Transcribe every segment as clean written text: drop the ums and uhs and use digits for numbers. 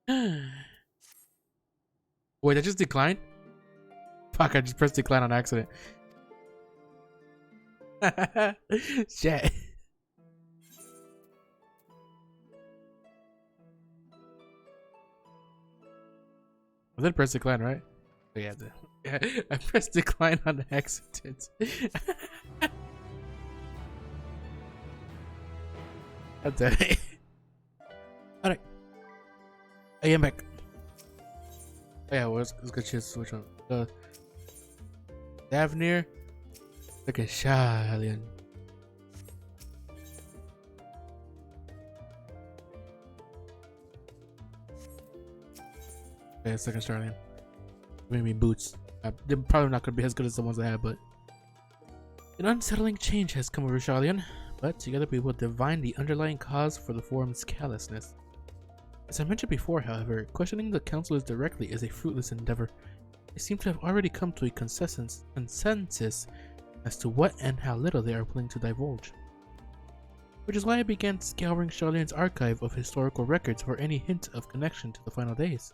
Wait, I just declined? Fuck, I just pressed decline on accident. Shit. I did press decline, right? Oh, yeah, I pressed decline on accident. That's it. Alright. I am back. Oh, yeah, well, let's go choose which one. Davnir. Look at Shalian. Okay, second Starlian. Maybe boots. They're probably not going to be as good as the ones I have, but an unsettling change has come over Shalian. But together we will divine the underlying cause for the form's callousness. As I mentioned before, however, questioning the councillors directly is a fruitless endeavor. They seem to have already come to a consensus as to what and how little they are willing to divulge. Which is why I began scouring Charlene's archive of historical records for any hint of connection to the final days.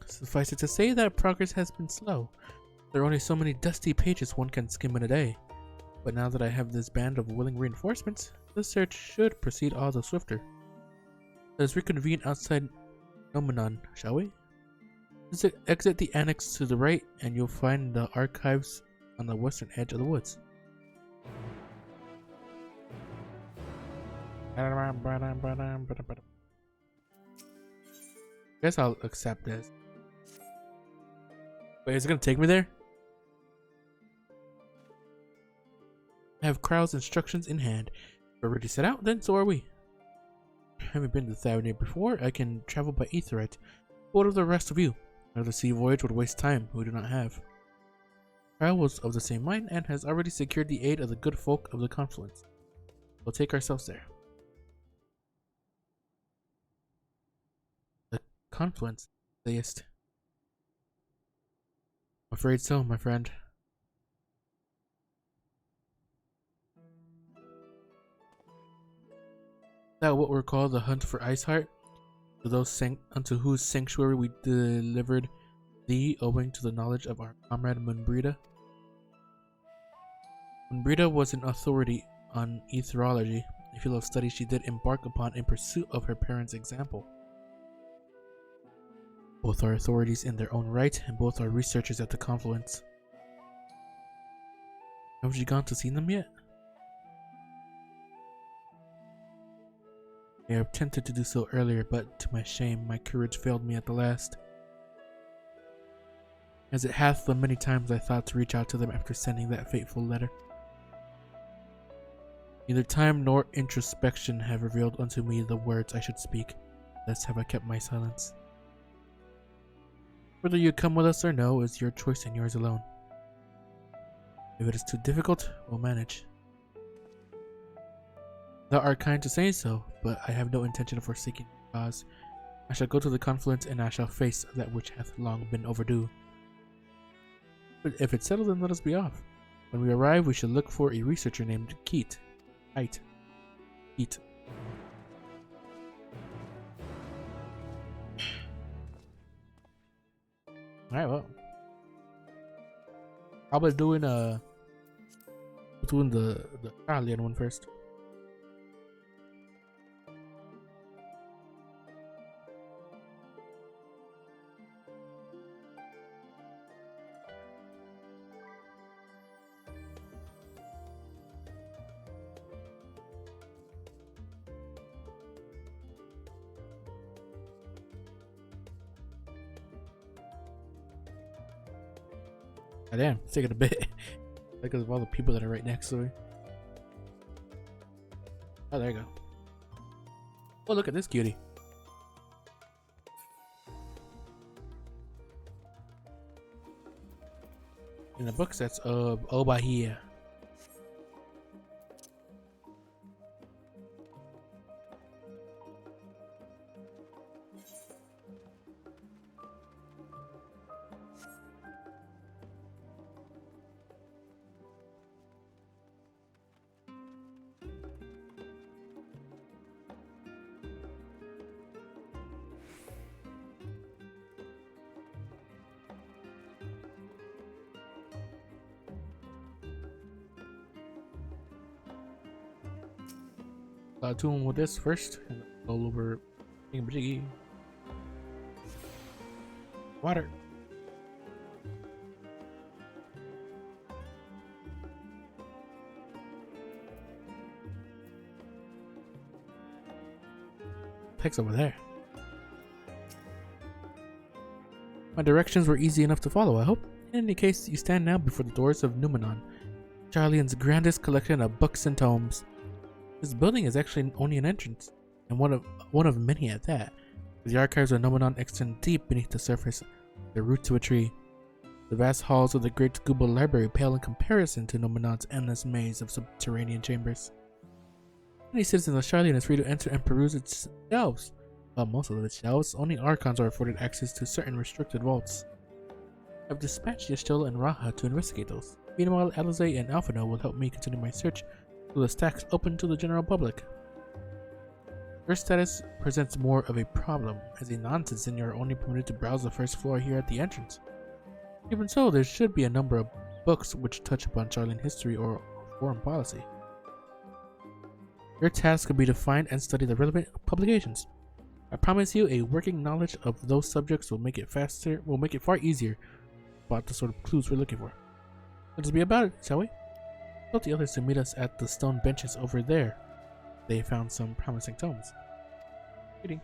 Suffice it to say that progress has been slow. There are only so many dusty pages one can skim in a day. But now that I have this band of willing reinforcements, the search should proceed all the swifter. Let us reconvene outside Nomenon, shall we? Exit the annex to the right and you'll find the archives on the western edge of the woods. Guess I'll accept this. Wait, is it gonna take me there? I have Krau's instructions in hand. We're ready to set out, then so are we. Having been to Thavnir before, I can travel by Aetheryte. What of the rest of you? Another sea voyage would waste time we do not have. Krau was of the same mind and has already secured the aid of the good folk of the Confluence. We'll take ourselves there. The Confluence, sayest? I'm afraid so, my friend. That what we're called the hunt for Iceheart, to those unto whose sanctuary we delivered thee, owing to the knowledge of our comrade Munbrida. Munbrida was an authority on aetherology, a field of study she did embark upon in pursuit of her parents' example. Both are authorities in their own right, and both are researchers at the Confluence. Haven't you gone to see them yet? I have attempted to do so earlier, but to my shame, my courage failed me at the last. As it hath the many times I thought to reach out to them after sending that fateful letter. Neither time nor introspection have revealed unto me the words I should speak, thus have I kept my silence. Whether you come with us or no is your choice and yours alone. If it is too difficult, we'll manage. Thou art kind to say so, but I have no intention of forsaking the cause. I shall go to the Confluence and I shall face that which hath long been overdue. But if it's settled, then let us be off. When we arrive, we shall look for a researcher named Keat. Keat. Alright, well. Probably doing the Italian one first. God damn, it's taking a bit. Because of all the people that are right next to me. Oh, there you go. Oh, look at this cutie. In the book sets of Obahia. tune with this first, and all over thingamajiggy. Water. Text over there. My directions were easy enough to follow, I hope. In any case, you stand now before the doors of Numenon, Charlian's grandest collection of books and tomes. This building is actually only an entrance, and one of many at that. The archives of Numenon extend deep beneath the surface, the roots of a tree. The vast halls of the great Scuba Library pale in comparison to Numenon's endless maze of subterranean chambers. Any citizen of Charlian is free to enter and peruse its shelves. While most of its shelves, only Archons are afforded access to certain restricted vaults. I've dispatched Yastil and Raha to investigate those. Meanwhile, Alize and Alphino will help me continue my search through the stacks open to the general public. Your status presents more of a problem. As a non-citizen, you are only permitted to browse the first floor here at the entrance. Even so, there should be a number of books which touch upon Charlian history or foreign policy. Your task will be to find and study the relevant publications. I promise you, a working knowledge of those subjects will make it far easier about the sort of clues we're looking for. Let us be about it, shall we? Tell the others to meet us at the stone benches over there. They found some promising tomes. Reading.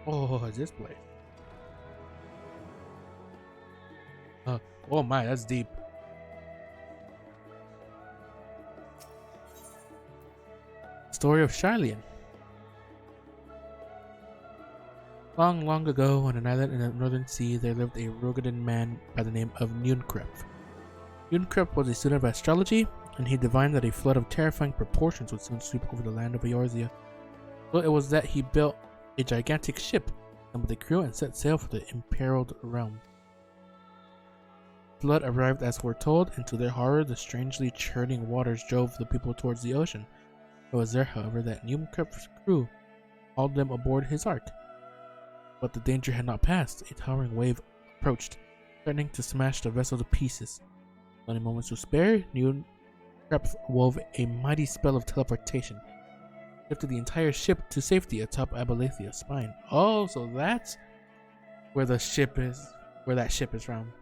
Oh, this place. Oh my, that's deep. Story of Charlian. Long, long ago, on an island in the northern sea, there lived a Rogadan man by the name of Nunkrep. Nunkrep was a student of astrology, and he divined that a flood of terrifying proportions would soon sweep over the land of Eorzea. So it was that he built a gigantic ship, assembled a crew, and set sail for the imperiled realm. The flood arrived as foretold, and to their horror, the strangely churning waters drove the people towards the ocean. It was there, however, that Nunkrep's crew hauled them aboard his ark. But the danger had not passed. A towering wave approached, threatening to smash the vessel to pieces. With only moments to spare, Nunkrep wove a mighty spell of teleportation, lifted the entire ship to safety atop Abalathia's spine. Oh, so that's where the ship is, where that ship is from.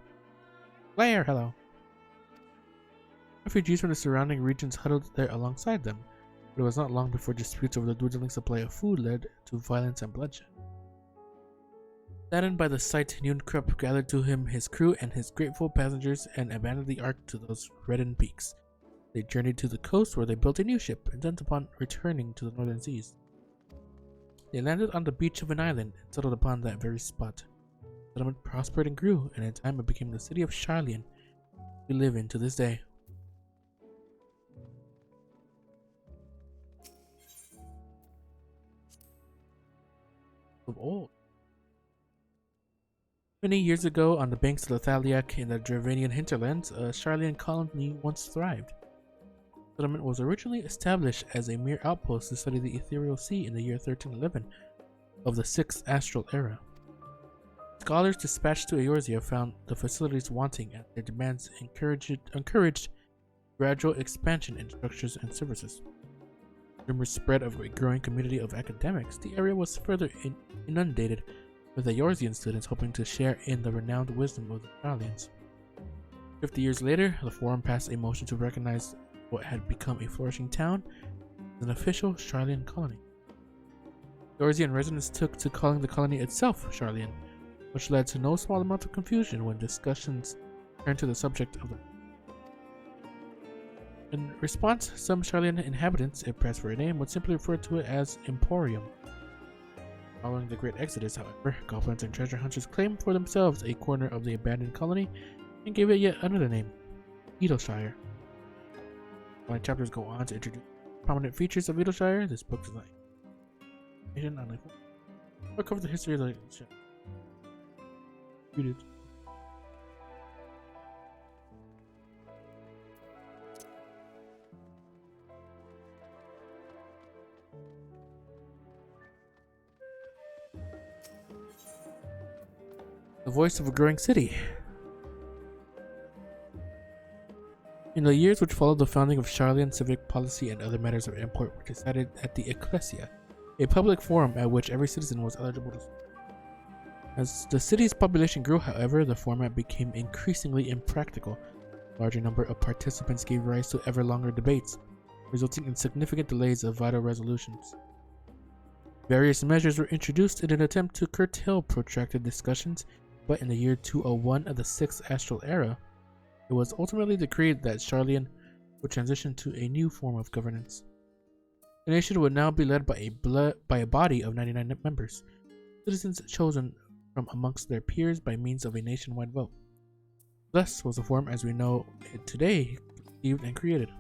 Claire, hello. Refugees from the surrounding regions huddled there alongside them, but it was not long before disputes over the dwindling supply of food led to violence and bloodshed. Saddened by the sight, Nunkrep gathered to him his crew and his grateful passengers and abandoned the ark to those reddened peaks. They journeyed to the coast where they built a new ship, intent upon returning to the northern seas. They landed on the beach of an island and settled upon that very spot. The settlement prospered and grew, and in time it became the city of Charlian we live in to this day. Of old. Many years ago, on the banks of the Thaliak in the Dravanian hinterlands, a Charlian colony once thrived. The settlement was originally established as a mere outpost to study the ethereal sea in the year 1311 of the 6th astral era. Scholars dispatched to Eorzea found the facilities wanting, and their demands encouraged gradual expansion in structures and services. Rumors spread of a growing community of academics. The area was further inundated with Eorzean students hoping to share in the renowned wisdom of the Charlians. 50 years later, the Forum passed a motion to recognize what had become a flourishing town as an official Charlian colony. Eorzean residents took to calling the colony itself Charlian, which led to no small amount of confusion when discussions turned to the subject of the. In response, some Charlian inhabitants, if pressed for a name, would simply refer to it as Emporium. Following the Great Exodus, however, goblins and treasure hunters claimed for themselves a corner of the abandoned colony and gave it yet another name, Edelshire. While chapters go on to introduce prominent features of Edelshire, this book is like I'll cover the history of the ship. Read it. The voice of a growing city. In the years which followed the founding of Charlian, civic policy and other matters of import were decided at the Ecclesia, a public forum at which every citizen was eligible to speak. As the city's population grew, however, the format became increasingly impractical. A larger number of participants gave rise to ever longer debates, resulting in significant delays of vital resolutions. Various measures were introduced in an attempt to curtail protracted discussions, but in the year 201 of the 6th Astral Era, it was ultimately decreed that Charlian would transition to a new form of governance. The nation would now be led by a body of 99 members, citizens chosen from amongst their peers by means of a nationwide vote. Thus was the form as we know it today conceived and created.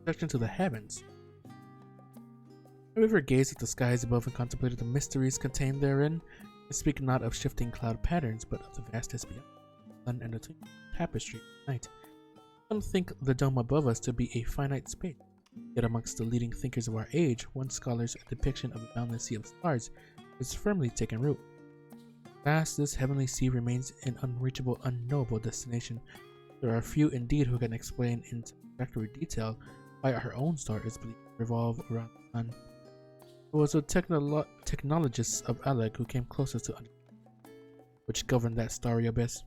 Projection to the heavens. Have you ever gazed at the skies above and contemplated the mysteries contained therein? I speak not of shifting cloud patterns, but of the vastness beyond the sun and the twinkling tapestry of night. Some think the dome above us to be a finite space. Yet amongst the leading thinkers of our age, one scholar's depiction of a boundless sea of stars has firmly taken root. Vast, this heavenly sea remains an unreachable, unknowable destination. There are few indeed who can explain in satisfactory detail why our own star is believed to revolve around the sun. It was the technologists of Aleg who came closest to understanding which governed that starry abyss.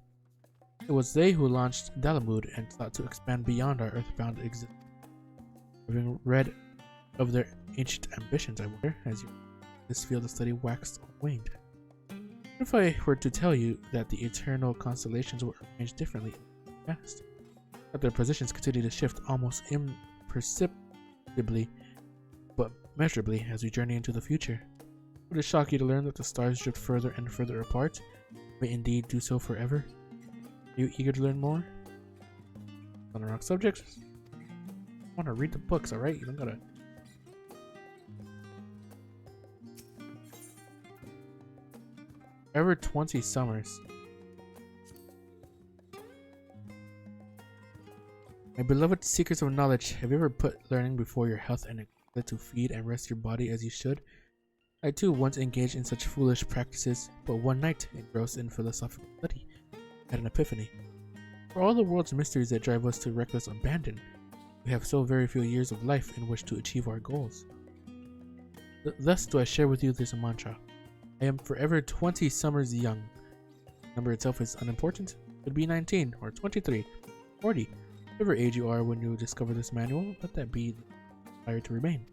It was they who launched Dalamud and sought to expand beyond our earthbound existence. Having read of their ancient ambitions, I wonder, as this field of study waxed or waned. If I were to tell you that the eternal constellations were arranged differently in the past, that their positions continue to shift almost imperceptibly but measurably as we journey into the future, would it shock you to learn that the stars drift further and further apart, may indeed do so forever? Are you eager to learn more? On the wrong subject? I want to read the books, alright? You don't gotta... Ever 20 summers. My beloved seekers of knowledge, have you ever put learning before your health and neglected to feed and rest your body as you should? I too once engaged in such foolish practices, but one night, engrossed in philosophical study, had an epiphany. For all the world's mysteries that drive us to reckless abandon, we have so very few years of life in which to achieve our goals. Thus do I share with you this mantra. I am forever 20 summers young. The number itself is unimportant. It could be 19, or 23, 40. Whatever age you are when you discover this manual, let that be the desire to remain.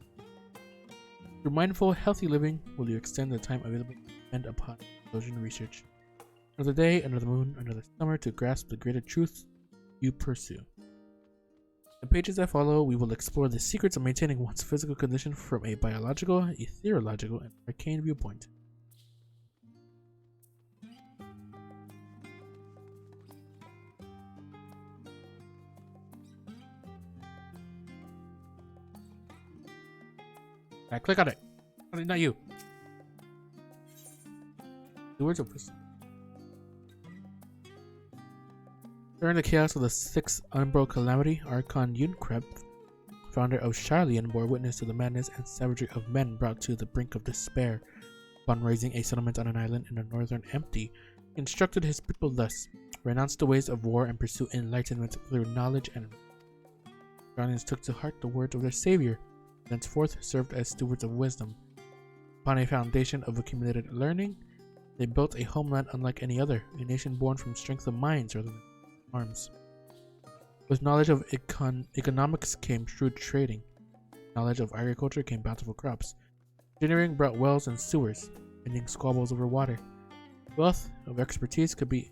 Through mindful, healthy living, will you extend the time available to spend upon explosion research. Another day, another moon, another summer to grasp the greater truths you pursue. In the pages that follow, we will explore the secrets of maintaining one's physical condition from a biological, ethereological, and arcane viewpoint. I click on it. Not you. The words of wisdom. During the chaos of the 6th Umbral Calamity, Archon Yunkreb, founder of Charlian, bore witness to the madness and savagery of men brought to the brink of despair. Upon raising a settlement on an island in the northern Empty, he instructed his people thus: renounce the ways of war and pursue enlightenment through knowledge and Charlians took to heart the words of their savior, thenceforth served as stewards of wisdom. Upon a foundation of accumulated learning, they built a homeland unlike any other, a nation born from strength of minds rather than arms. With knowledge of economics came shrewd trading. Knowledge of agriculture came bountiful crops. Engineering brought wells and sewers, ending squabbles over water. Wealth of expertise could be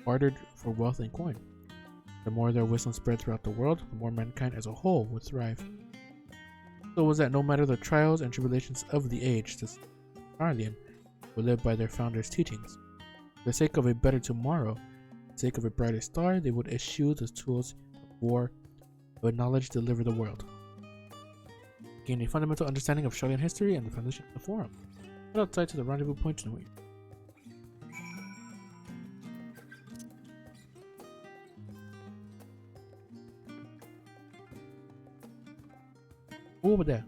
bartered for wealth and coin. The more their wisdom spread throughout the world, the more mankind as a whole would thrive. So was that no matter the trials and tribulations of the age, the Charlian would live by their founders' teachings. For the sake of a better tomorrow, for the sake of a brighter star, they would eschew the tools of war, but knowledge deliver the world. Gain a fundamental understanding of Charlian history and the foundation of the forum. Head outside to the rendezvous point and wait. Over there.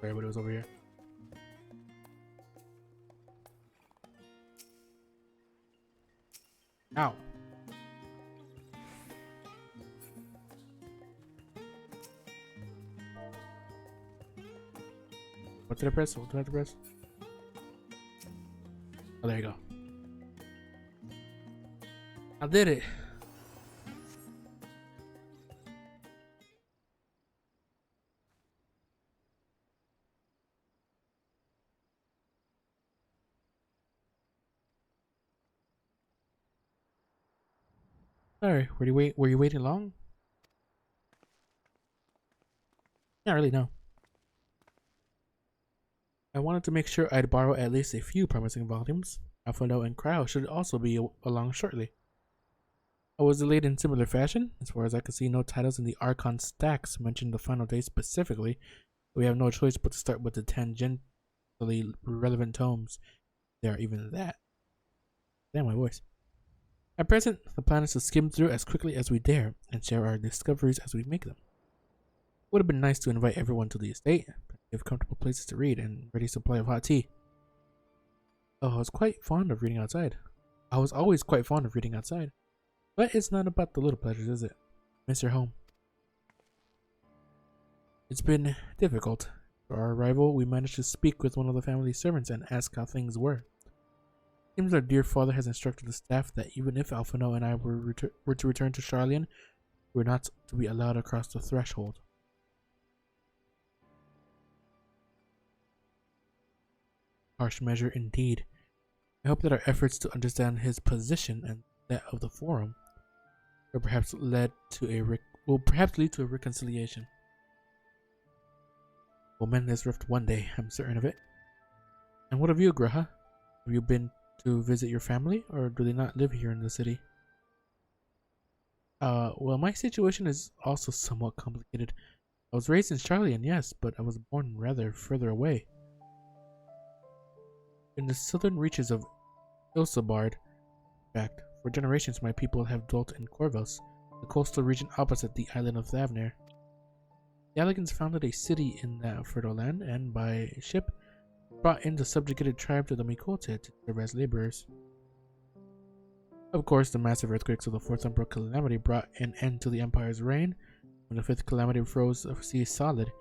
Sorry, but it was over here. Ow. What did I press? What did I press? Oh, there you go. I did it. Sorry, were you waiting long? Not really, no. I wanted to make sure I'd borrow at least a few promising volumes. Alphano and Cryo should also be along shortly. I was delayed in similar fashion. As far as I could see, no titles in the Archon stacks mentioned the final day specifically. We have no choice but to start with the tangentially relevant tomes. There are even that. Damn, my voice. At present, the plan is to skim through as quickly as we dare and share our discoveries as we make them. It would have been nice to invite everyone to the estate, give comfortable places to read, and ready supply of hot tea. Oh, I was quite fond of reading outside. I was always quite fond of reading outside. But it's not about the little pleasures, is it? Miss your home. It's been difficult. For our arrival, we managed to speak with one of the family servants and ask how things were. Seems our dear father has instructed the staff that even if Alphano and I were to return to Charlian, we're not to be allowed across the threshold. Harsh measure indeed. I hope that our efforts to understand his position and that of the forum will perhaps lead to a reconciliation. We'll mend this rift one day, I'm certain of it. And what of you, Graha? Have you been to visit your family, or do they not live here in the city? Well, my situation is also somewhat complicated. I was raised in Charlian, yes, but I was born rather further away. In the southern reaches of Ilsabard. In fact, for generations my people have dwelt in Corvos, the coastal region opposite the island of Thavner. The Alligans founded a city in that fertile land, and by ship brought in the subjugated tribes of the Mikote to serve as laborers. Of course, the massive earthquakes of the Fourth Emperor Calamity brought an end to the Empire's reign. When the Fifth Calamity froze the sea solid,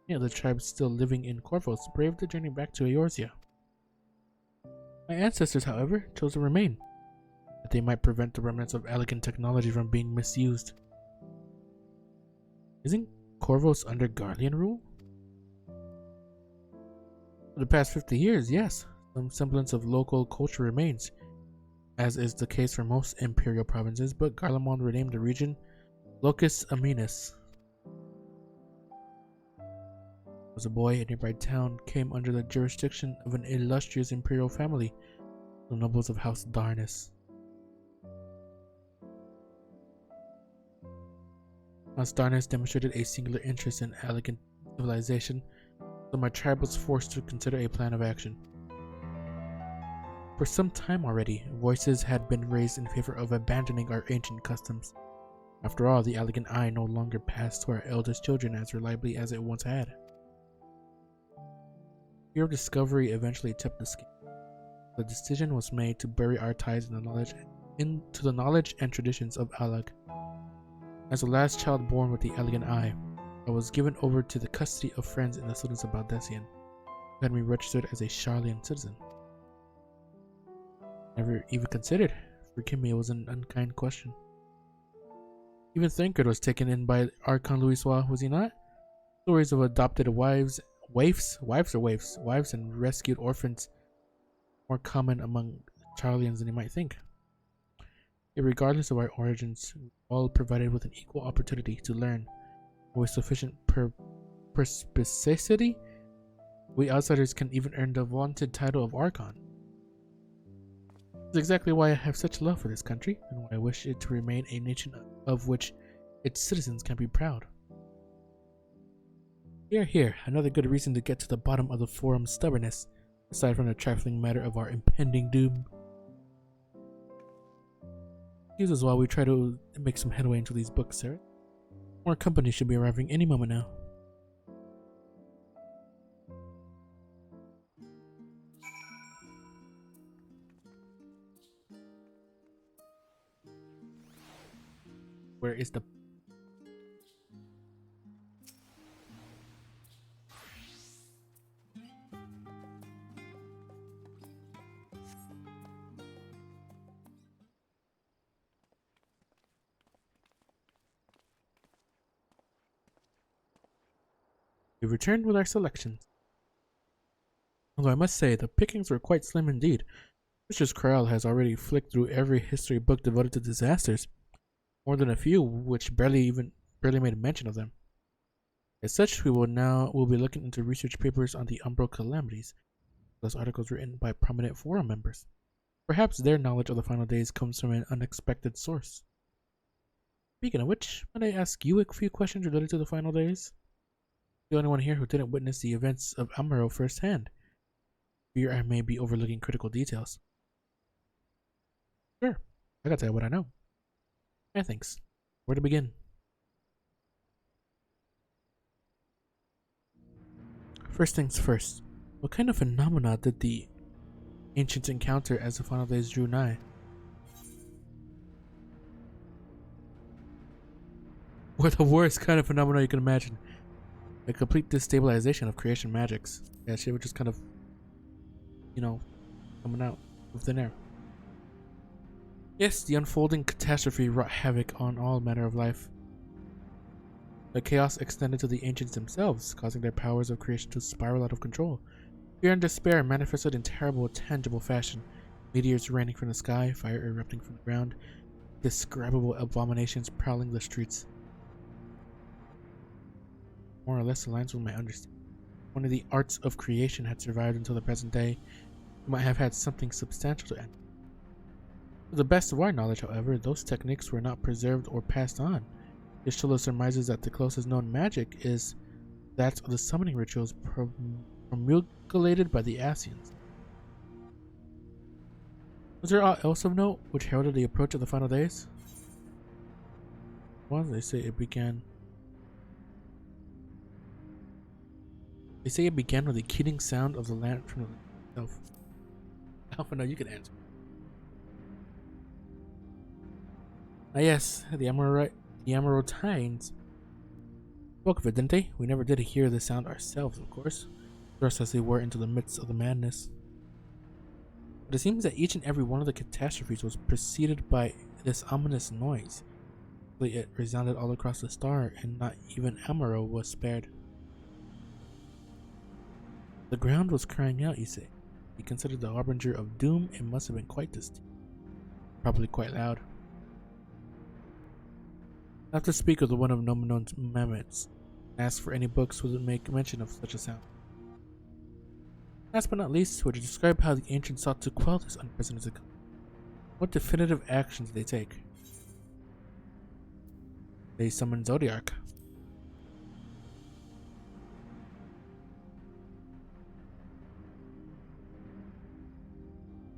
many of the tribes still living in Corvos braved the journey back to Eorzea. My ancestors, however, chose to remain, that they might prevent the remnants of Alligan technology from being misused. Isn't Corvos under Garlean rule? For the past 50 years, yes, some semblance of local culture remains, as is the case for most imperial provinces, but Garlemald renamed the region Locus Aminus. As a boy, a nearby town came under the jurisdiction of an illustrious imperial family, the nobles of House Darnus. House Darnus demonstrated a singular interest in Alligan civilization, so my tribe was forced to consider a plan of action. For some time already, voices had been raised in favor of abandoning our ancient customs. After all, the Alligan Eye no longer passed to our eldest children as reliably as it once had. Fear of discovery eventually tipped the scale. The decision was made to bury our ties into the knowledge and traditions of Allag. As the last child born with the Alligan Eye, I was given over to the custody of friends in the students of Baldessian, who had me registered as a Charlian citizen. Never even considered. Forgive me, it was an unkind question. Even Thinkard was taken in by Archon Louisois, was he not? Stories of adopted wives and rescued orphans more common among Charlians than you might think. Yet regardless of our origins, we were all provided with an equal opportunity to learn. With sufficient perspicacity, we outsiders can even earn the vaunted title of Archon. This is exactly why I have such love for this country, and why I wish it to remain a nation of which its citizens can be proud. Here, another good reason to get to the bottom of the forum's stubbornness, aside from the trifling matter of our impending doom. Excuse us while we try to make some headway into these books, sir. More company should be arriving any moment now. is the... We returned with our selections. Although I must say, the pickings were quite slim indeed. Mistress Corral has already flicked through every history book devoted to disasters, more than a few which barely made mention of them. As such, we'll be looking into research papers on the Umbral calamities, plus articles written by prominent forum members. Perhaps their knowledge of the final days comes from an unexpected source. Speaking of which, might I ask you a few questions related to the final days? The only one here who didn't witness the events of Amaro firsthand. Fear I may be overlooking critical details. Sure, I gotta tell you what I know. Thanks. Where to begin? First things first, what kind of phenomena did the ancients encounter as the final days drew nigh? Or the worst kind of phenomena you can imagine. A complete destabilization of creation magics. Yeah, shit was just kind of, coming out of thin air. Yes, the unfolding catastrophe wrought havoc on all manner of life. The chaos extended to the ancients themselves, causing their powers of creation to spiral out of control. Fear and despair manifested in terrible, tangible fashion. Meteors raining from the sky, fire erupting from the ground, indescribable abominations prowling the streets. More or less aligns with my understanding. If one of the arts of creation had survived until the present day, we might have had something substantial to end. To the best of our knowledge, however, those techniques were not preserved or passed on. Yashtula surmises that the closest known magic is that of the summoning rituals promulgated by the Asians. Was there aught else of note which heralded the approach of the final days? Well, they say it began with the killing sound of the lantern itself. Alpha, no, you can answer. Ah, yes, the Amarontines spoke of it, didn't they? We never did hear the sound ourselves, of course, thrust as they were into the midst of the madness. But it seems that each and every one of the catastrophes was preceded by this ominous noise. It resounded all across the star, and not even Amaro was spared. The ground was crying out, you say. He considered the harbinger of doom. It must have been quite distinct. Probably quite loud. Not to speak of the one of Nomenon's mammoths. Ask for any books would make mention of such a sound. Last but not least, would you describe how the ancients sought to quell this unprecedented calm? What definitive actions did they take? They summoned Zodiac.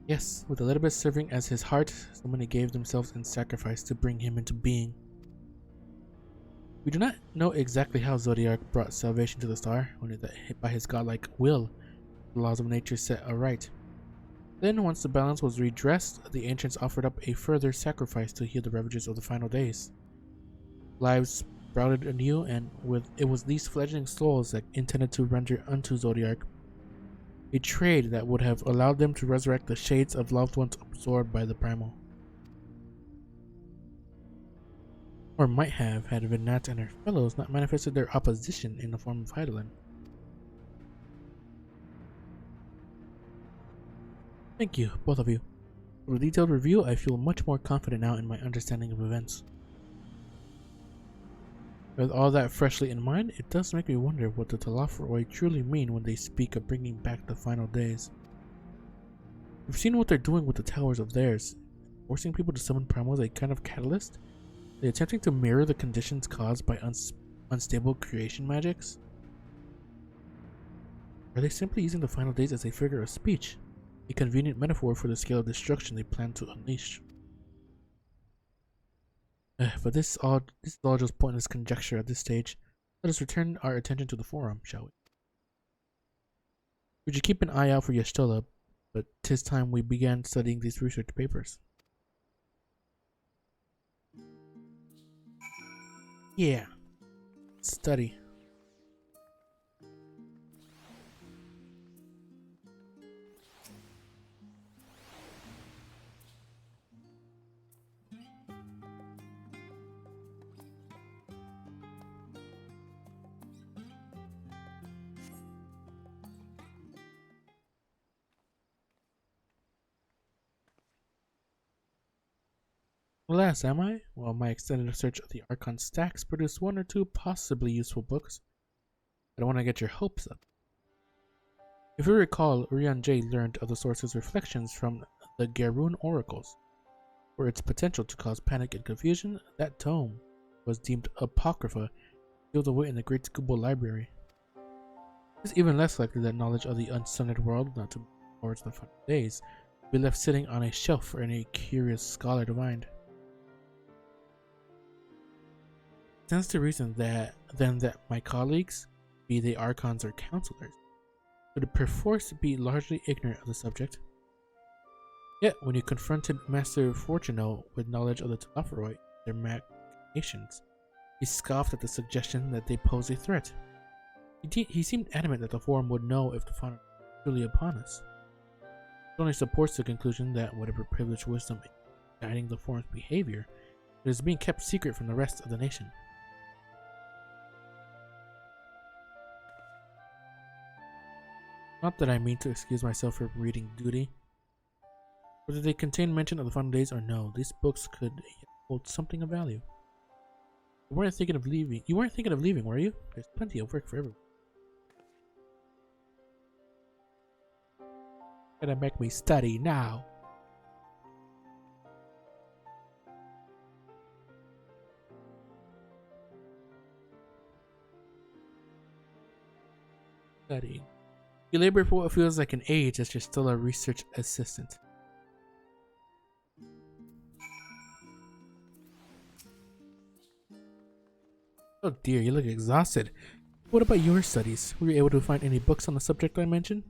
Yes, with Elizabeth serving as his heart, so many gave themselves in sacrifice to bring him into being. We do not know exactly how Zodiac brought salvation to the star, only that by his godlike will, the laws of nature set aright. Then, once the balance was redressed, the ancients offered up a further sacrifice to heal the ravages of the final days. Lives sprouted anew, and it was these fledgling souls that intended to render unto Zodiac a trade that would have allowed them to resurrect the shades of loved ones absorbed by the primal. Or might have, had Vinat and her fellows not manifested their opposition in the form of Heidelin. Thank you, both of you. For a detailed review, I feel much more confident now in my understanding of events. With all that freshly in mind, it does make me wonder what the Talaferoi truly mean when they speak of bringing back the final days. We've seen what they're doing with the towers of theirs, forcing people to summon primals a kind of catalyst. They're attempting to mirror the conditions caused by unstable creation magics. Are they simply using the final days as a figure of speech, a convenient metaphor for the scale of destruction they plan to unleash? But this is all just pointless conjecture at this stage. Let us return our attention to the forum, shall we? We should keep an eye out for Y'shtola, but 'tis time we began studying these research papers. Yeah. Study. Alas, am I? Well, my extended search of the Archon stacks produced one or two possibly useful books. I don't want to get your hopes up. If you recall, Urian J learned of the source's reflections from the Garoon oracles. For its potential to cause panic and confusion, that tome was deemed apocrypha, sealed away in the Great Kubo Library. It is even less likely that knowledge of the unsundered world, not to towards the final days, will be left sitting on a shelf for any curious scholar to find. Stands to reason that my colleagues, be they archons or counselors, would perforce be largely ignorant of the subject. Yet, when you confronted Master Fortuno with knowledge of the Telophoroi and their machinations, he scoffed at the suggestion that they pose a threat. He seemed adamant that the Forum would know if the final was truly upon us. It only supports the conclusion that whatever privileged wisdom is guiding the Forum's behavior, it is being kept secret from the rest of the nation. Not that I mean to excuse myself for reading duty. Whether they contain mention of the final days or no, these books could hold something of value. You weren't thinking of leaving, were you? There's plenty of work for everyone. Gonna make me study now. Studying. You labor for what feels like an age as you're still a research assistant. Oh dear, you look exhausted. What about your studies? Were you able to find any books on the subject I mentioned?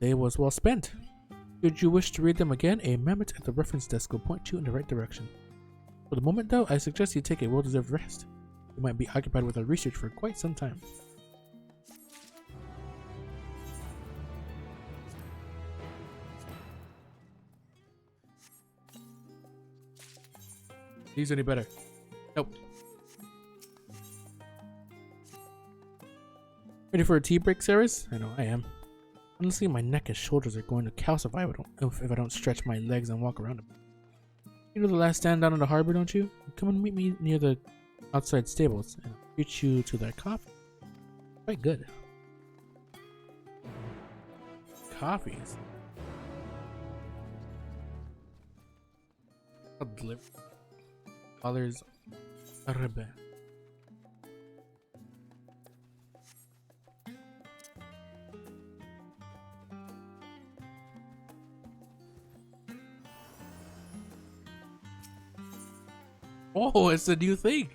Day was well spent. Should you wish to read them again, a mammoth at the reference desk will point you in the right direction. For the moment though, I suggest you take a well-deserved rest. You might be occupied with our research for quite some time. These any better? Nope. Ready for a tea break, Ceres? I know I am. Honestly, my neck and shoulders are going to calcify if I don't stretch my legs and walk around them. You know the last stand down in the harbor, don't you? Come and meet me near the outside stables, and I'll treat you to that coffee. Quite good. Coffees. I'll deliver. Dollars. Arabe. Oh, it's a new thing.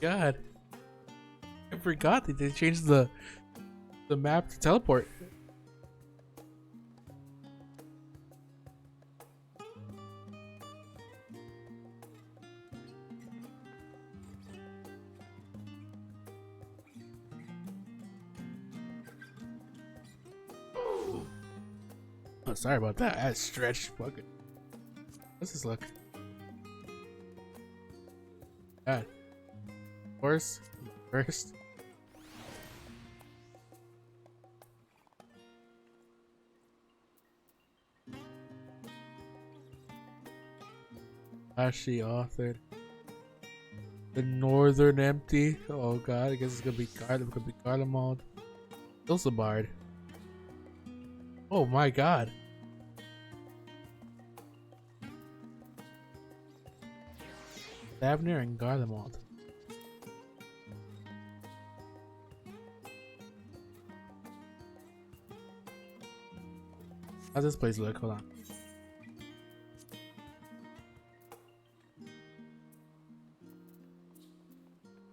God, I forgot that they changed the map to teleport. Oh, sorry about that. I stretched. Fuck it. What's this look? God. Horse first. She authored the Northern Empty. Oh god, I guess it's gonna be Garlemald. Ilsabard. Oh my god. Abner and Garlemald. How's this place look? Hold on.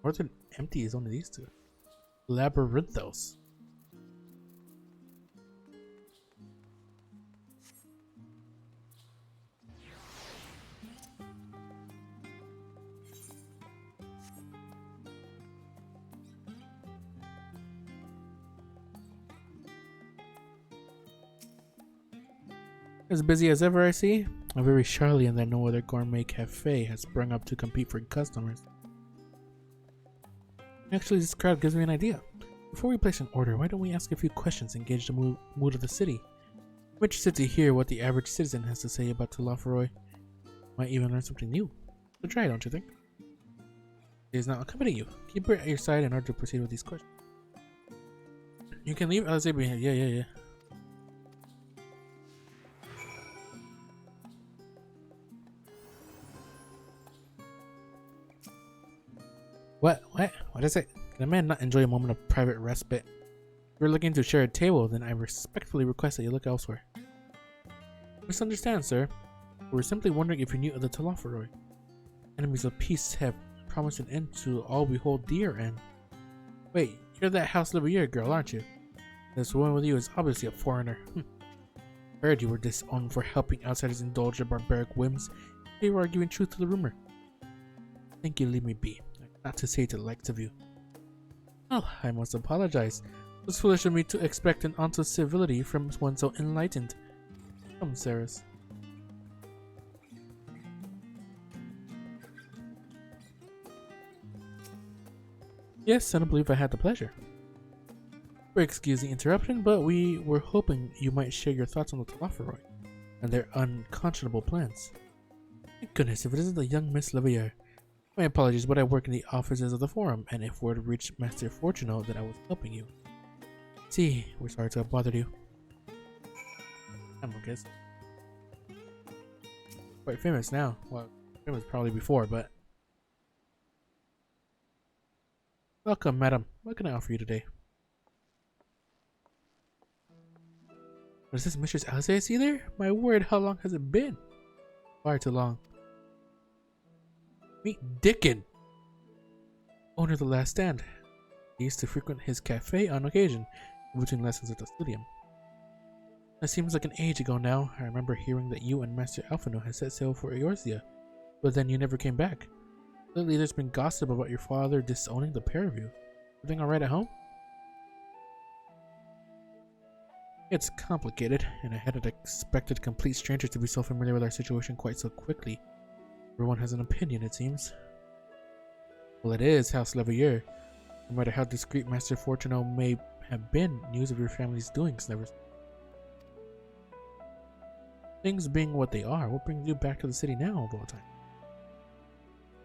Northern Empty is only these two. Labyrinthos. As busy as ever, I see. A very Charlian that no other gourmet cafe has sprung up to compete for customers. Actually, this crowd gives me an idea. Before we place an order, why don't we ask a few questions and gauge the mood of the city? I'm interested to hear what the average citizen has to say about Labyrinthine. Might even learn something new. So try, don't you think? It is now accompanying you. Keep her at your side in order to proceed with these questions. You can leave Alice behind. Yeah. What is it? Can a man not enjoy a moment of private respite? If you're looking to share a table, then I respectfully request that you look elsewhere. Misunderstand, sir. We're simply wondering if you knew of the Labyrinthine. Enemies of peace have promised an end to all we hold dear, and... Wait, you're that House Labyrinthine girl, aren't you? This woman with you is obviously a foreigner. Heard you were disowned for helping outsiders indulge their barbaric whims. Here you are giving truth to the rumor. Think you leave me be. Not to say to the likes of you. Oh, I must apologize. It was foolish of me to expect an ounce of civility from one so enlightened. Come, Saris. Yes, I don't believe I had the pleasure. Excuse the interruption, but we were hoping you might share your thoughts on the Labyrinthine and their unconscionable plans. Thank goodness, if it isn't the young Miss Labyrinthine. My apologies, but I work in the offices of the forum, and if we're to reach Master Fortuno, then I was helping you. See, we're sorry to have bothered you. I'm okay. Quite famous now. Well, famous probably before, but... Welcome, madam. What can I offer you today? Was this Mistress Alice I see there? My word, how long has it been? Far too long. Meet Dickon, owner of the Last Stand. He used to frequent his cafe on occasion, in between lessons at the stadium. That seems like an age ago now. I remember hearing that you and Master Alphino had set sail for Eorzea, but then you never came back. Lately there's been gossip about your father disowning the pair of you. Everything alright at home? It's complicated, and I hadn't expected complete strangers to be so familiar with our situation quite so quickly. Everyone has an opinion, it seems. Well, it is House Labyrinthine. No matter how discreet Master Fortuno may have been, news of your family's doings never... Things being what they are, what brings you back to the city now of all time?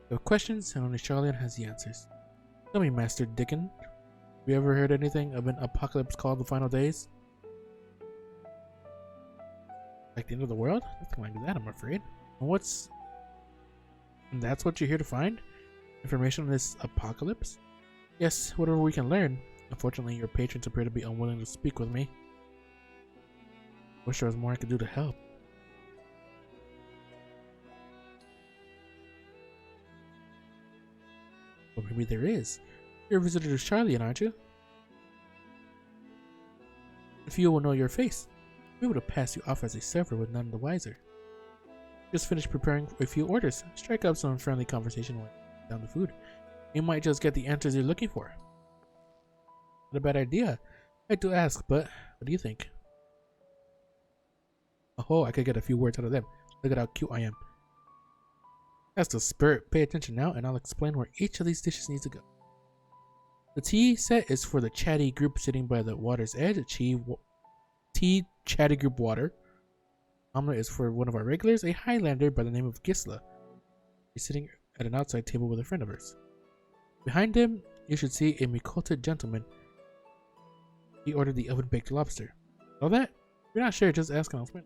You have questions, and only Charlian has the answers. Tell me, Master Dickon, have you ever heard anything of an apocalypse called the Final Days? Like the end of the world? Nothing like that, I'm afraid. And that's what you're here to find? Information on this apocalypse? Yes, whatever we can learn. Unfortunately, your patrons appear to be unwilling to speak with me. Wish there was more I could do to help. Well, maybe there is. You're a visitor to Charlian, aren't you? If you will know your face, we would have passed you off as a server with none the wiser. Just finished preparing a few orders. Strike up some friendly conversation while down the food. You might just get the answers you're looking for. Not a bad idea. I do ask, but what do you think? Oh, I could get a few words out of them. Look at how cute I am. That's the spirit. Pay attention now, and I'll explain where each of these dishes needs to go. The tea set is for the chatty group sitting by the water's edge. Tea chatty group water. Omelette is for one of our regulars, a Highlander by the name of Gisla. He's sitting at an outside table with a friend of hers. Behind him, you should see a Mikoted gentleman. He ordered the oven-baked lobster. All that? If you're not sure, just ask and I'll explain.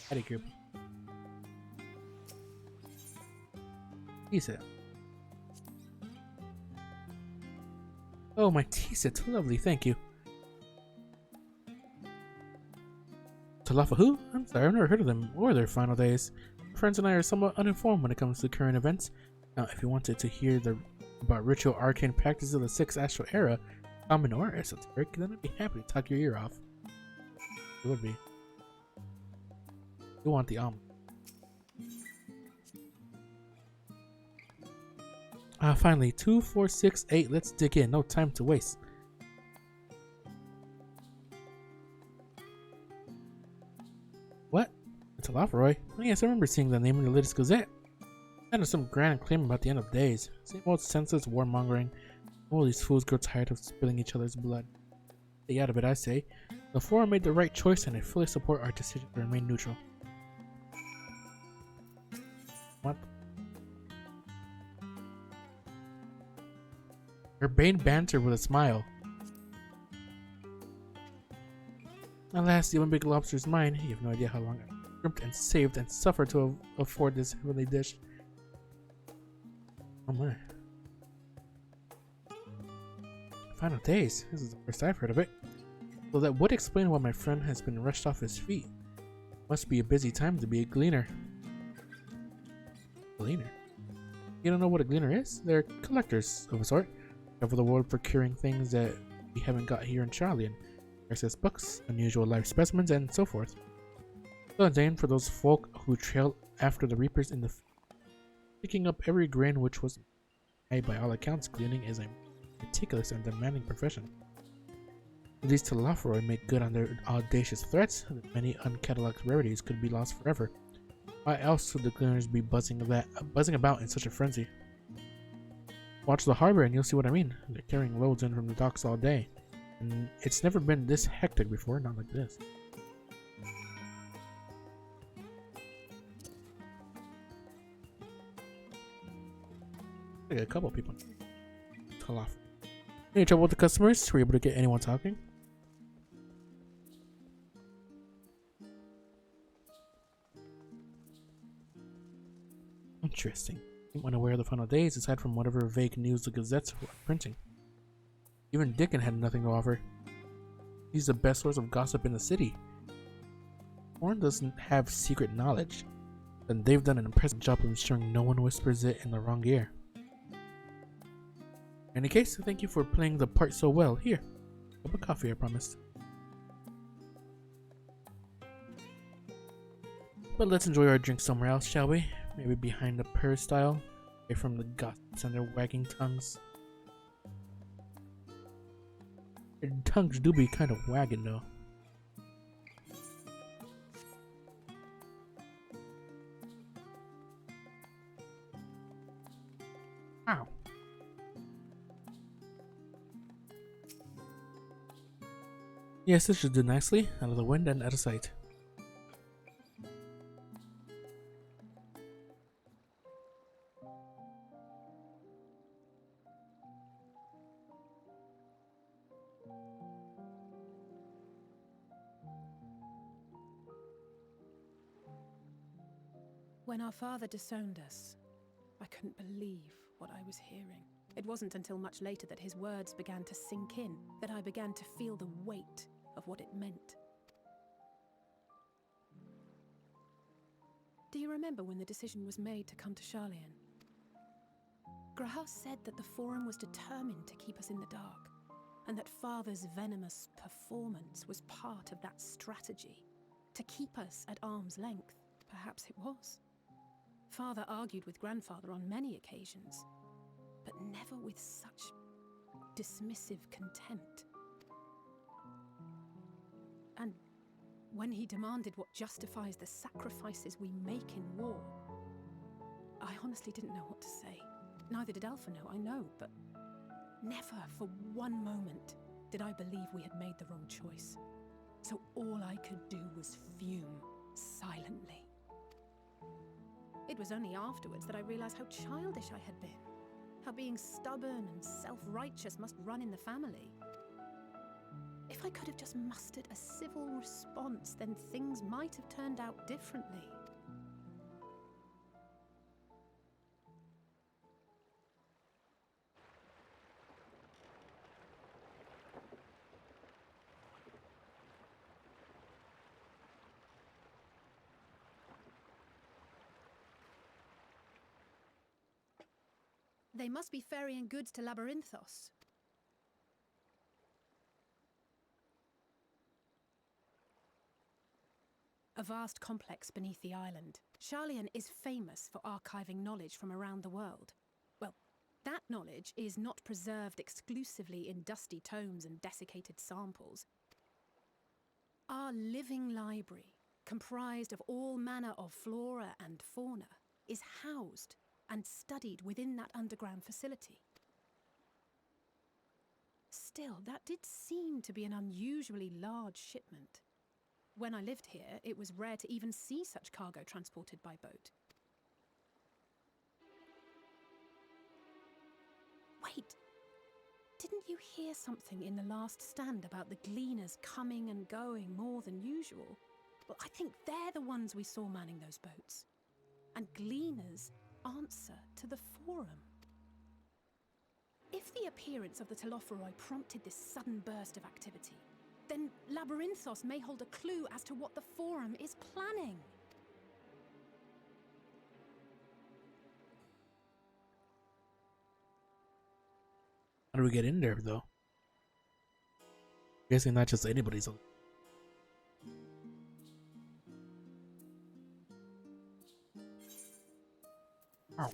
Chatty group. Tea set. Oh, my tea set's lovely, thank you. Talafa who? I'm sorry, I've never heard of them or their final days. My friends and I are somewhat uninformed when it comes to current events. Now, if you wanted to hear about ritual arcane practices of the 6th astral era, common or esoteric, then I'd be happy to talk your ear off. It would be. You want the finally, 2, 4, 6, 8. Let's dig in. No time to waste. What? It's a Labyrinthine. Oh, yes, I remember seeing the name in the latest Gazette. Kind of some grand claim about the end of days. Same old senseless warmongering. All these fools grow tired of spilling each other's blood. Stay out of it, I say. The Forum made the right choice, and I fully support our decision to remain neutral. What? Urbane banter with a smile. Alas, the Olympic lobster's mine. You have no idea how long I scrimped and saved and suffered to afford this heavenly dish. Oh my. Final days. This is the first I've heard of it. So that would explain why my friend has been rushed off his feet. Must be a busy time to be a gleaner. Gleaner? You don't know what a gleaner is? They're collectors of a sort. Over the world procuring things that we haven't got here in Charlian. Access books, unusual life specimens, and so forth. So then for those folk who trail after the reapers in the picking up every grain which was made. By all accounts, gleaning is a meticulous and demanding profession. These Labyrinthine make good on their audacious threats. Many uncatalogued rarities could be lost forever. Why else would the gleaners be buzzing about in such a frenzy? Watch the harbor and you'll see what I mean. They're carrying loads in from the docks all day. And it's never been this hectic before, not like this. I got a couple people. Call off. Any trouble with the customers? Were you able to get anyone talking? Interesting. When aware of the final days, aside from whatever vague news the gazettes were printing. Even Dickon had nothing to offer. He's the best source of gossip in the city. Warren doesn't have secret knowledge, and they've done an impressive job of ensuring no one whispers it in the wrong ear. In any case, thank you for playing the part so well. Here, a cup of coffee, I promise. But let's enjoy our drink somewhere else, shall we? Maybe behind the peristyle, away from the gossips and their wagging tongues. Their tongues do be kind of wagging, though. Wow. Yes, this should do nicely. Out of the wind and out of sight. When our father disowned us, I couldn't believe what I was hearing. It wasn't until much later that his words began to sink in, that I began to feel the weight of what it meant. Do you remember when the decision was made to come to Charlian? Graham said that the Forum was determined to keep us in the dark, and that Father's venomous performance was part of that strategy, to keep us at arm's length. Perhaps it was. Father argued with Grandfather on many occasions, but never with such dismissive contempt. And when he demanded what justifies the sacrifices we make in war, I honestly didn't know what to say. Neither did Alpha know, I know, but never for one moment did I believe we had made the wrong choice. So all I could do was fume silently. It was only afterwards that I realized how childish I had been. How being stubborn and self-righteous must run in the family. If I could have just mustered a civil response, then things might have turned out differently. They must be ferrying goods to Labyrinthos. A a vast complex beneath the island. Charlian is famous for archiving knowledge from around the world. Well, that knowledge is not preserved exclusively in dusty tomes and desiccated samples. Our living library, comprised of all manner of flora and fauna, is housed and studied within that underground facility. Still, that did seem to be an unusually large shipment. When I lived here, it was rare to even see such cargo transported by boat. Wait, didn't you hear something in the last stand about the gleaners coming and going more than usual? Well, I think they're the ones we saw manning those boats. And gleaners answer to the Forum. If the appearance of the Telophoroi prompted this sudden burst of activity, then Labyrinthos may hold a clue as to what the Forum is planning. How do we get in there, though? Guessing not just anybody's on. Oh.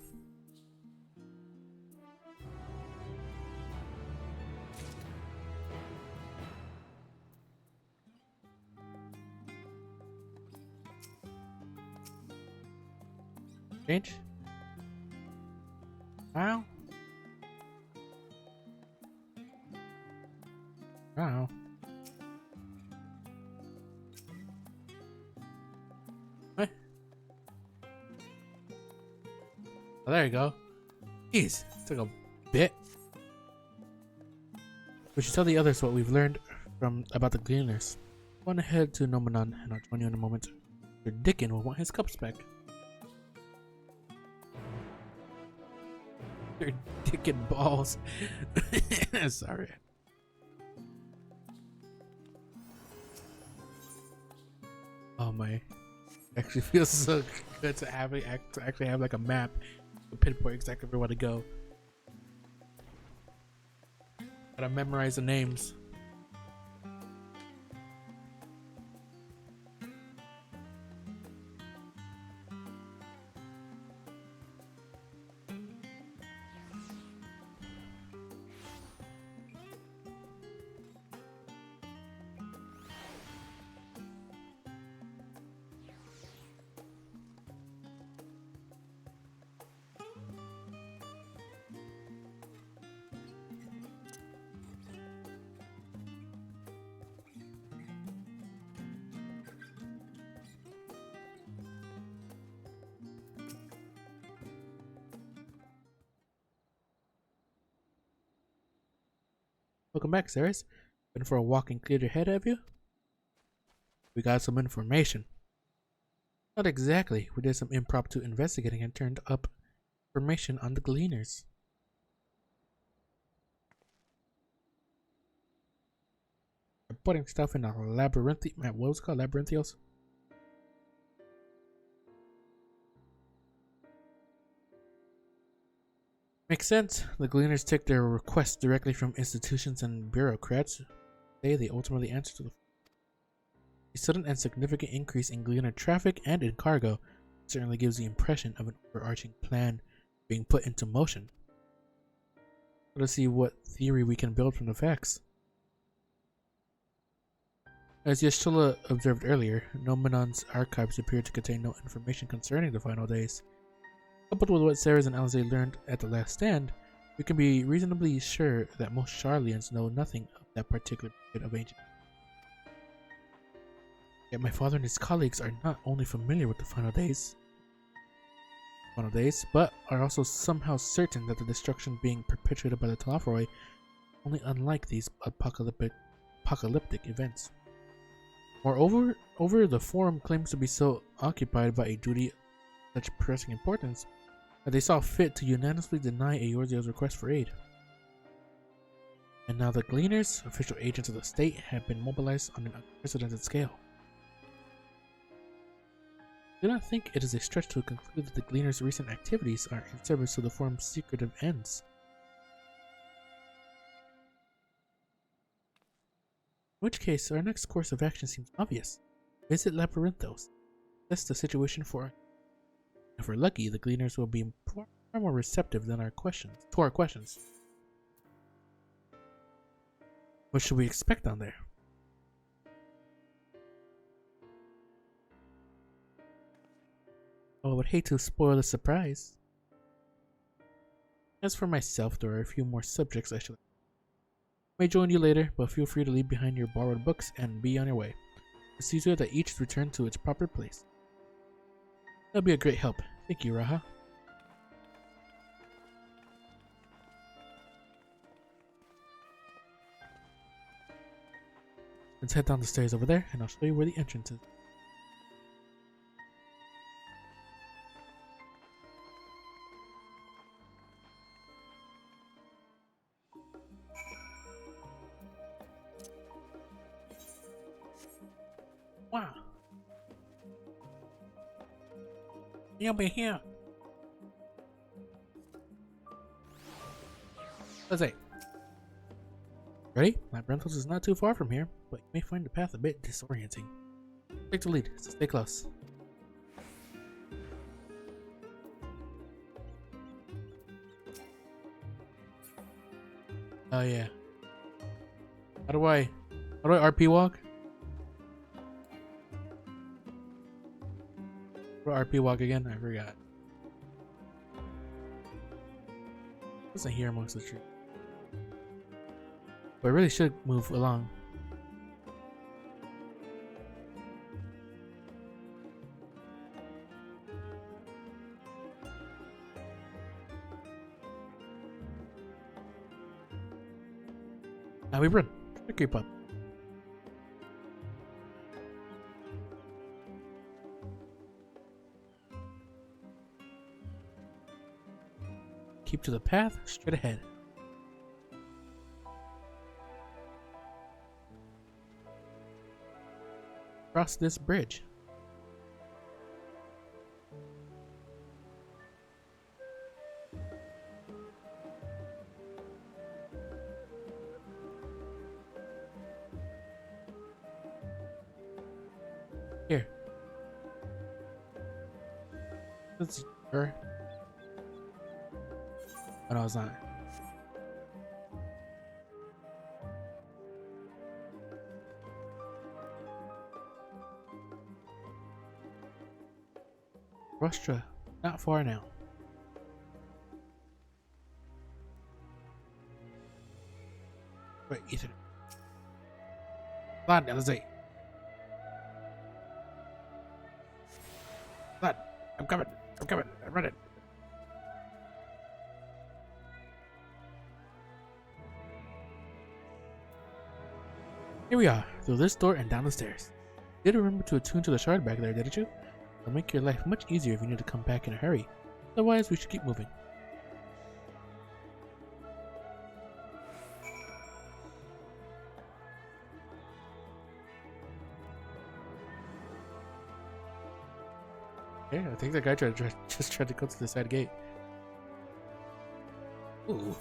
Change? Wow. Wow. What? Oh, there you go. Jeez, took a bit. We should tell the others what we've learned about the Gleaners. Go on ahead to Nomenon and I'll join you in a moment. Your Dickon will want his cups back. Your Dickon balls. Sorry. Oh my! Actually feels so good to actually have like a map to pinpoint exactly where we want to go. Gotta memorize the names. Welcome back, Ceres. Been for a walk and cleared your head, have you? We got some information. Not exactly. We did some impromptu investigating and turned up information on the Gleaners. They're putting stuff in a labyrinth. What was it called? Labyrinthios? Makes sense. The Gleaners take their requests directly from institutions and bureaucrats. They ultimately answer to the a sudden and significant increase in Gleaner traffic and in cargo certainly gives the impression of an overarching plan being put into motion. Let's see what theory we can build from the facts. As Yashtula observed earlier, Nomenon's archives appear to contain no information concerning the final days. Coupled with what Ceres and Alize learned at the last stand, we can be reasonably sure that most Charlians know nothing of that particular period of ancient. Yet my father and his colleagues are not only familiar with the final days, but are also somehow certain that the destruction being perpetrated by the Telophoroi only unlike these apocalyptic events. Moreover, the Forum claims to be so occupied by a duty of such pressing importance that they saw fit to unanimously deny Eorzio's request for aid. And now the Gleaners, official agents of the state, have been mobilized on an unprecedented scale. I do not think it is a stretch to conclude that the Gleaners' recent activities are in service to the Forum's secretive ends. In which case, our next course of action seems obvious. Visit Labyrinthos. That's the situation for. If we're lucky, the gleaners will be far more receptive than our questions. What should we expect down there? Oh, I would hate to spoil the surprise. As for myself, there are a few more subjects I may join you later, but feel free to leave behind your borrowed books and be on your way. It's easier that each is returned to its proper place. That'll be a great help. Thank you, Raha. Let's head down the stairs over there, and I'll show you where the entrance is. Wow. You'll be here. Let's see. Ready? Labyrinthine is not too far from here, but you may find the path a bit disorienting. Take the lead, so stay close. Oh yeah. How do I RP walk? RP walk again? I forgot. Wasn't here amongst the trees. But I really should move along. Now we run. Creep up. Keep to the path straight ahead. Cross this bridge. Here. That's her. Oh no, it's not. Rustra, not far now. Wait, Ethan. Lad, let's see. Lad, I'm coming, I'm running. Here we are, through this door and down the stairs. You did remember to attune to the shard back there, didn't you? It'll make your life much easier if you need to come back in a hurry. Otherwise, we should keep moving. Okay, I think the guy just tried to go to the side gate. Ooh,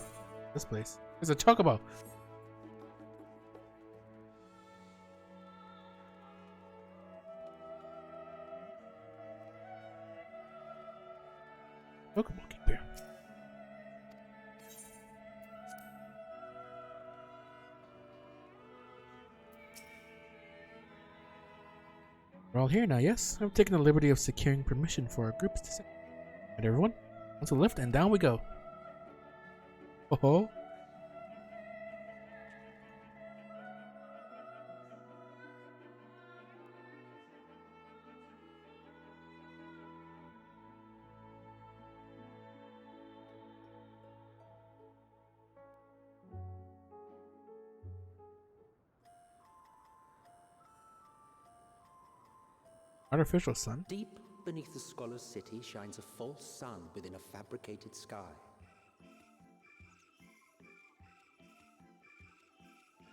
this place. There's a chocobo. Chocobo keep here. We're all here now, yes? I'm taking the liberty of securing permission for our groups to set. Right, everyone? On to the lift and down we go. Oh-ho. Artificial sun? Deep beneath the scholar's city shines a false sun within a fabricated sky.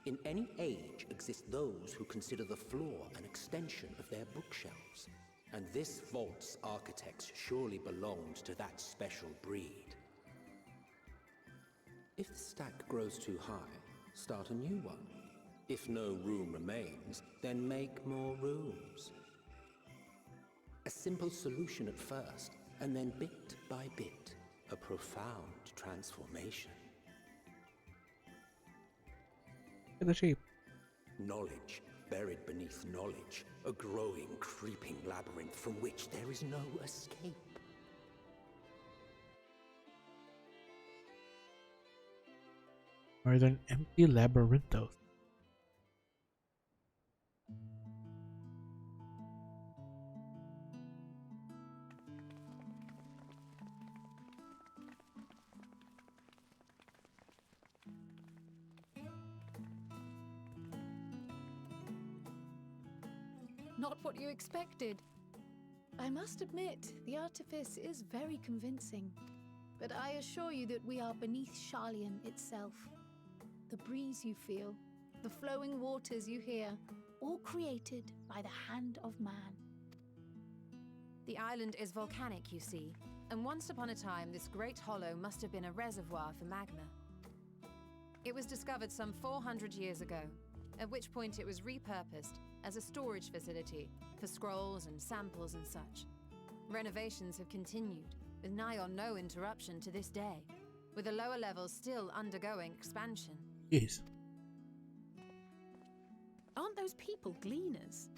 In any age exist those who consider the floor an extension of their bookshelves, and this vault's architects surely belonged to that special breed. If the stack grows too high, start a new one. If no room remains, then make more rooms. A simple solution at first, and then bit by bit, a profound transformation. In the sheep. Knowledge, buried beneath knowledge, a growing, creeping labyrinth from which there is no escape. Or than empty labyrinthos. Not what you expected. I must admit, the artifice is very convincing. But I assure you that we are beneath Sharlayan itself. The breeze you feel, the flowing waters you hear, all created by the hand of man. The island is volcanic, you see, and once upon a time this great hollow must have been a reservoir for magma. It was discovered some 400 years ago, at which point it was repurposed as a storage facility for scrolls and samples and such. Renovations have continued, with nigh on no interruption to this day, with the lower levels still undergoing expansion. Jeez. Aren't those people gleaners?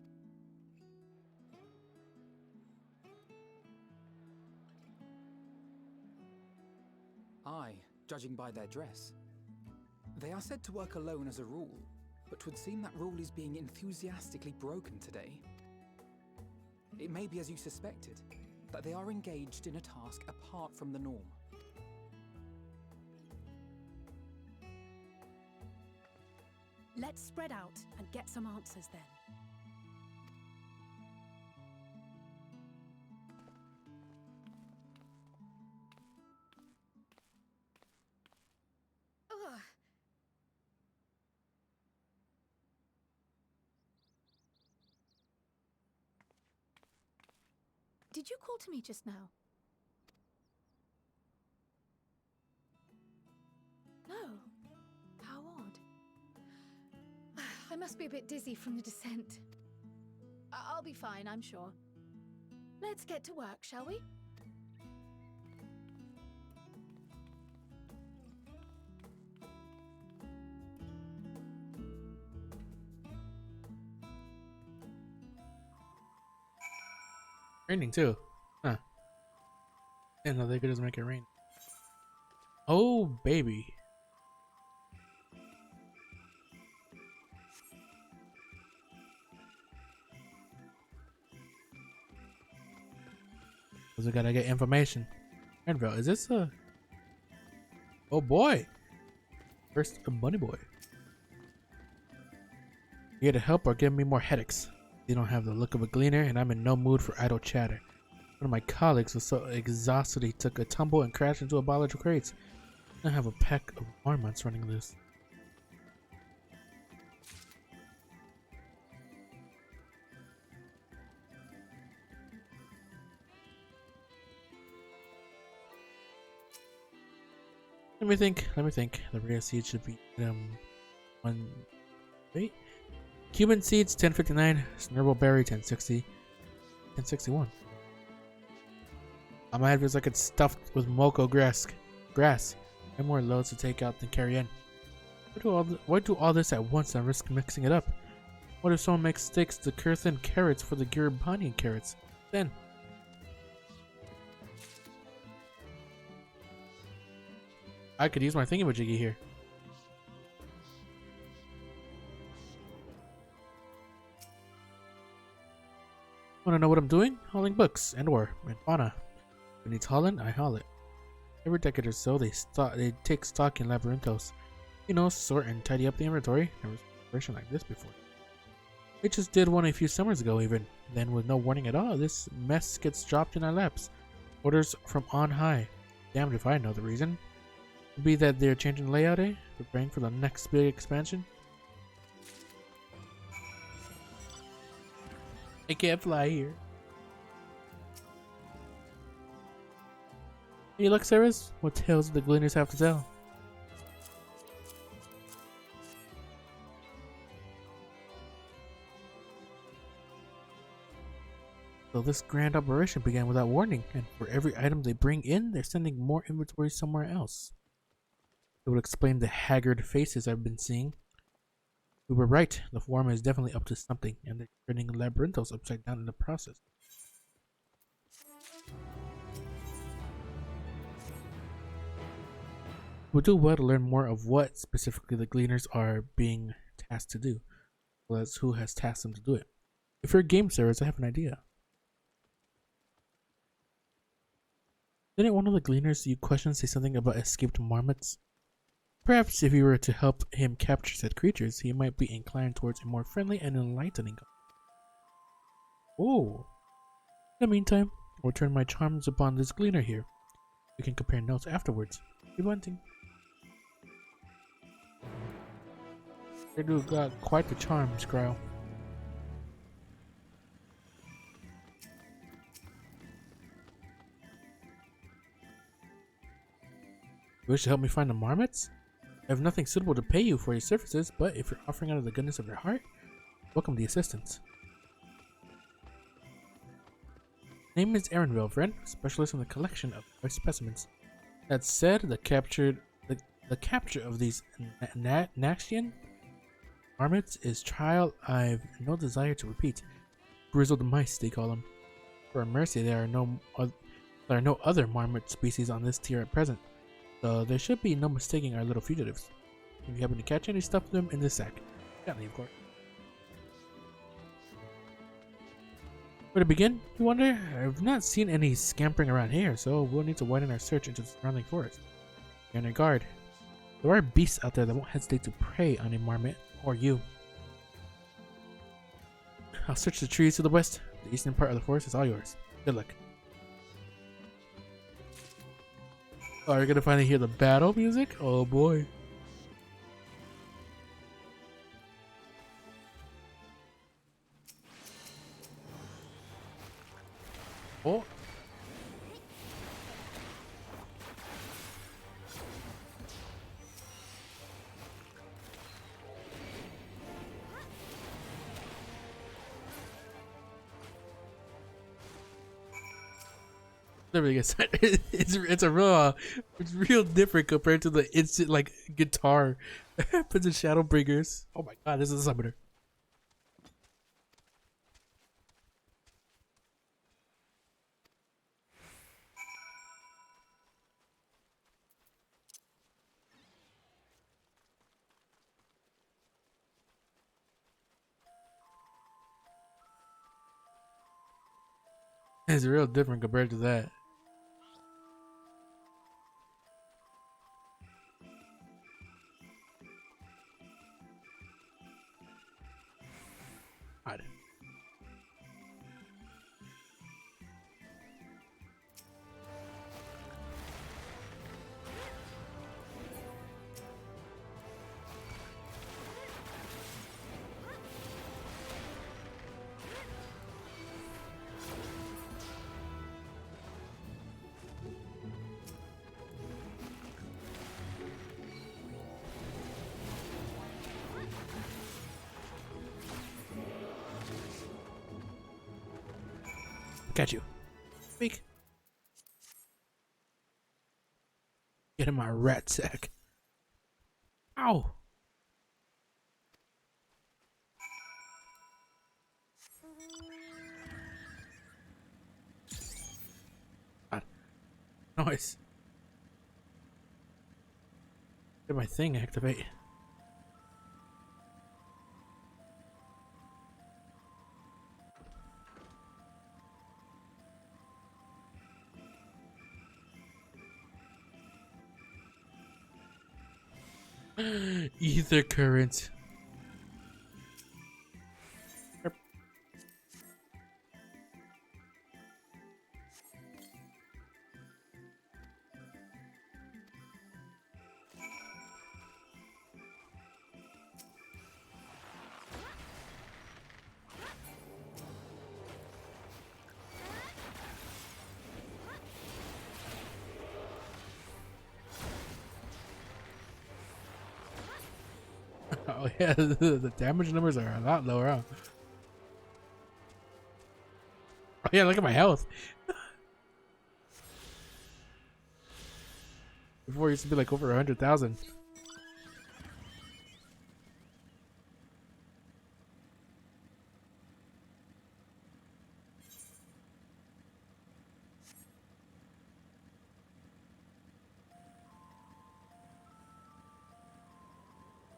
Aye, judging by their dress. They are said to work alone as a rule, but 'twould seem that rule is being enthusiastically broken today. It may be as you suspected, that they are engaged in a task apart from the norm. Let's spread out and get some answers then. Ugh. Did you call to me just now? No. How odd. I must be a bit dizzy from the descent. I'll be fine, I'm sure. Let's get to work, shall we? Raining too. Huh. Didn't know they could just make it rain. Oh, baby. Cause we gotta get information. Renville, is this a... Oh boy. First, a bunny boy. You here to help or give me more headaches? You don't have the look of a gleaner, and I'm in no mood for idle chatter. One of my colleagues was so exhausted he took a tumble and crashed into a biology of crates. I have a pack of marmots running loose. Let me think. The rare seed should be one. Wait. Cuban seeds 1059, Snurble berry 1060, 1061. My head feels like it's stuffed with moco grass. And more loads to take out than carry in. Why do all this at once and risk mixing it up? What if someone mistakes the Kurthan carrots for the Giribanian carrots? Then I could use my thingamajiggy here. Wanna know what I'm doing? Hauling books and fauna. If it needs hauling, I haul it. Every decade or so, they take stock in Labyrinthos. You know, sort and tidy up the inventory. Never seen a version like this before. They just did one a few summers ago even. Then with no warning at all, this mess gets dropped in our laps. Orders from on high. Damned if I know the reason. Could be that they're changing layout, eh? Preparing for the next big expansion. I can't fly here. Hey, look, Sarah's. What tales do the Gleaners have to tell? So this grand operation began without warning, and for every item they bring in, they're sending more inventory somewhere else. It would explain the haggard faces I've been seeing. We were right, the forum is definitely up to something, and they're turning Labyrinthos upside down in the process. We'll do well to learn more of what specifically the Gleaners are being tasked to do, as well as who has tasked them to do it. If you're a game service, I have an idea. Didn't one of the Gleaners you questioned say something about escaped marmots? Perhaps if you were to help him capture said creatures, he might be inclined towards a more friendly and enlightening. Oh. In the meantime, I'll turn my charms upon this Gleaner here. We can compare notes afterwards. Keep hunting. They do got quite the charm, Scryle. You wish to help me find the marmots? I have nothing suitable to pay you for your services, but if you're offering out of the goodness of your heart, welcome the assistance. Name is Aaronville, friend, specialist in the collection of rare specimens. That said, the capture of these Naxian marmots is trial I've no desire to repeat. Grizzled mice, they call them. For mercy, there are no other marmot species on this tier at present, so there should be no mistaking our little fugitives. If you happen to catch any, stuff them in this sack. Gently, of course. Where to begin, you wonder? I've not seen any scampering around here, so we'll need to widen our search into the surrounding forest. Be on your guard. There are beasts out there that won't hesitate to prey on a marmot or you. I'll search the trees to the west. The eastern part of the forest is all yours. Good luck. Oh, are you gonna finally hear the battle music? Oh boy. Oh. It's a real it's real different compared to the instant like guitar that happens in Shadowbringers. Oh my god, this is a summoner. It's real different compared to that. God. Got you. Speak. Get in my rat sack. Ow. God. Noise. Did my thing activate? Ether current. Oh yeah, the damage numbers are a lot lower, huh? Oh yeah, look at my health. Before it used to be like over 100,000.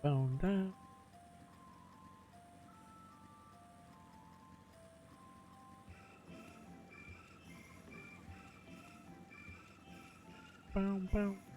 Boom, down. Boom, boom.